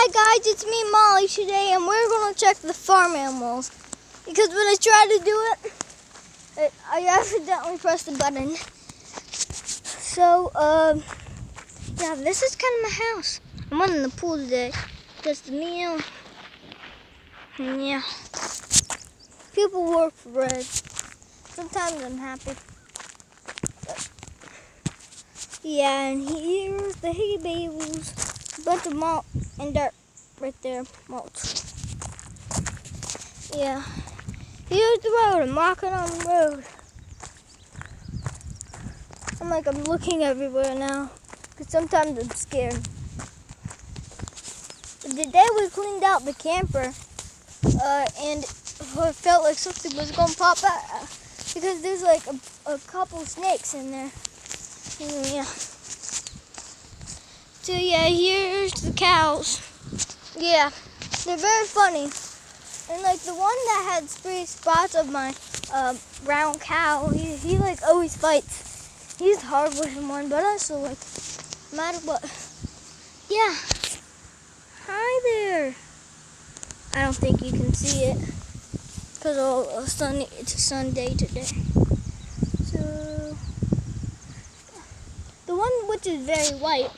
Hi guys, it's me Molly today, and we're going to check the farm animals. Because when I tried to do it, I accidentally pressed the button. So, yeah, this is kind of my house. I'm on the pool today. Just a meal. And yeah. People work for bread. Sometimes I'm happy. But, yeah, and here's the hay bales. A bunch of mulch and dirt right there. Mulch. Yeah. Here's the road. I'm walking on the road. I'm looking everywhere now. Because sometimes I'm scared. The day we cleaned out the camper, and it felt like something was going to pop out. Because there's like a couple snakes in there. Yeah. So yeah, here's the cows. Yeah, they're very funny. And like the one that had 3 spots of my brown cow, he like always fights. He's the hard working one, but also like no matter what. Yeah. Hi there. I don't think you can see it because it's a Sunday today. So the one which is very white,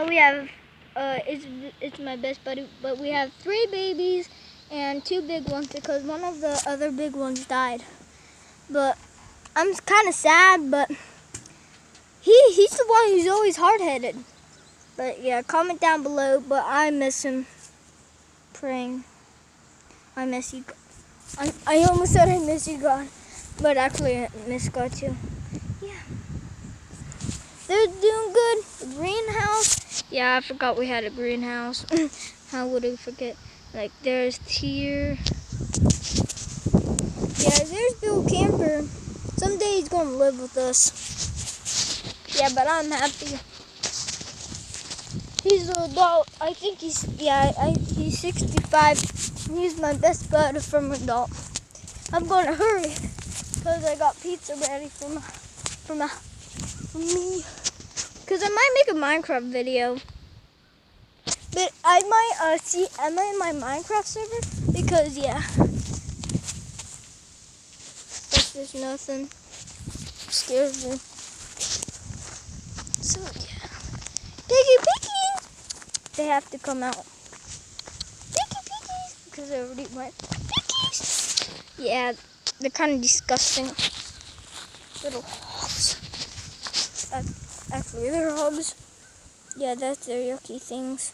we have it's my best buddy, but we have 3 babies and 2 big ones because one of the other big ones died. But I'm kind of sad, but he's the one who's always hard-headed. But yeah, comment down below. But I miss him. Praying. I miss you. I almost said I miss you, God, but actually I miss God too. Yeah. They're doing good. The greenhouse. Yeah, I forgot we had a greenhouse. How would I forget? Like there's here. Yeah, there's Bill Camper. Someday he's gonna live with us. Yeah, but I'm happy. He's an adult. I think he's 65. He's my best bud from adult. I'm gonna hurry because I got pizza ready for me. Because I might make a Minecraft video. But I might see Emma in my Minecraft server because yeah. But there's nothing. Scares me. So yeah. Piggy! They have to come out. Piggies! Because I already went. Piggies! Yeah, they're kind of disgusting. Little hogs. Actually, they're hogs. Yeah, that's their yucky things.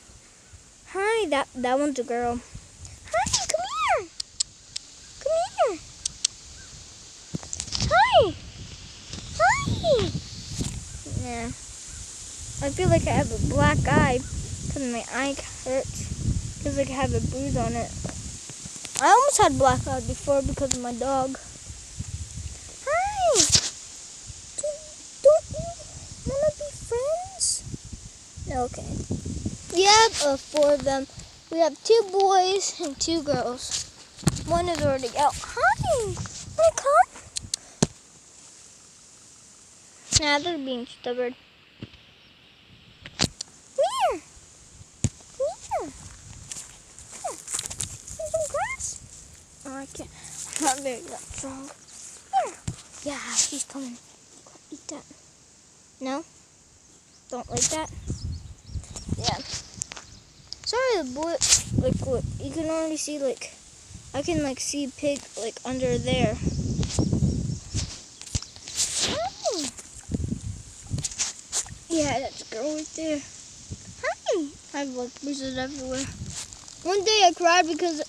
Hi, that one's a girl. Hi, come here. Come here. Hi. Hi. Yeah. I feel like I have a black eye because my eye hurts. Because like I have a bruise on it. I almost had black eye before because of my dog. Hi. Don't you want to be friends? No, okay. We have 4 of them. We have 2 boys and 2 girls. One is already out. Hi. Wanna come? Nah, they're being stubborn. Come here. Some grass? Oh, I can't. I'm not very that strong. Here. Yeah, she's coming. Eat that. No? Don't like that? Yeah. Sorry, the boy. Like, look, you can only see like, I can like see pig like under there. Oh. Yeah, that's a girl right there. Hi. I have like bruises everywhere. One day I cried because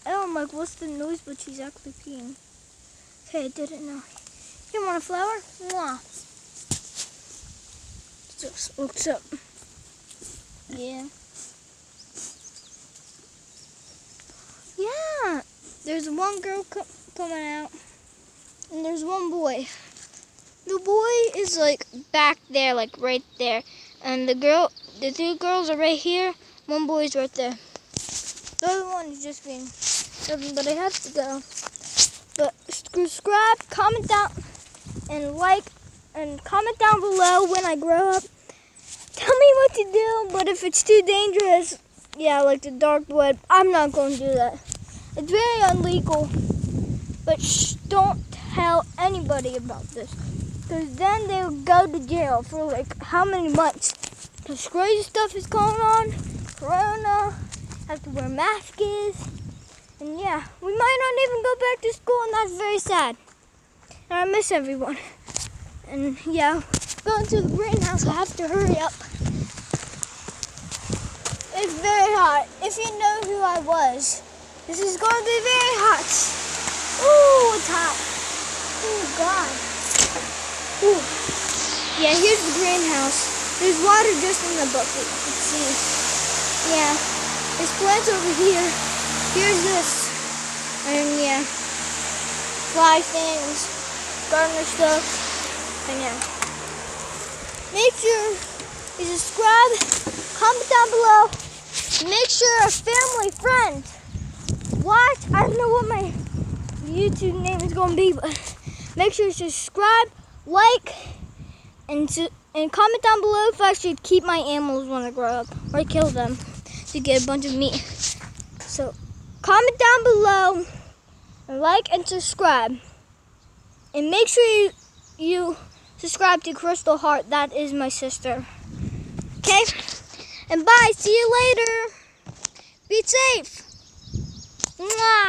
I'm like, what's the noise? But she's actually peeing. Okay, I didn't know. You want a flower? Mwah. Just looks up. Yeah. Yeah. There's one girl coming out, and there's one boy. The boy is like back there, like right there, and the 2 girls are right here. One boy's right there. The other one is just being stubborn, but I have to go. But subscribe, comment down, and like, and comment down below when I grow up. Tell me what to do, but if it's too dangerous, yeah, like the dark web, I'm not going to do that. It's very illegal, but don't tell anybody about this, because then they'll go to jail for like how many months? Because crazy stuff is going on, corona, have to wear masks, and yeah, we might not even go back to school, and that's very sad. And I miss everyone. And yeah, going to the greenhouse, I have to hurry up. It's very hot. If you know who I was, this is going to be very hot. Ooh, it's hot. Oh, God. Ooh. Yeah, here's the greenhouse. There's water just in the bucket. Let's see. Yeah, there's plants over here. Here's this. And yeah, fly things, gardener stuff. And yeah. Make sure you subscribe, comment down below. Make sure a family friend watch. I don't know what my YouTube name is going to be, but make sure you subscribe, like, and comment down below if I should keep my animals when I grow up or kill them to get a bunch of meat. So comment down below, and like and subscribe, and make sure you subscribe to Crystal Heart. That is my sister. Okay? And bye. See you later. Be safe. Mwah.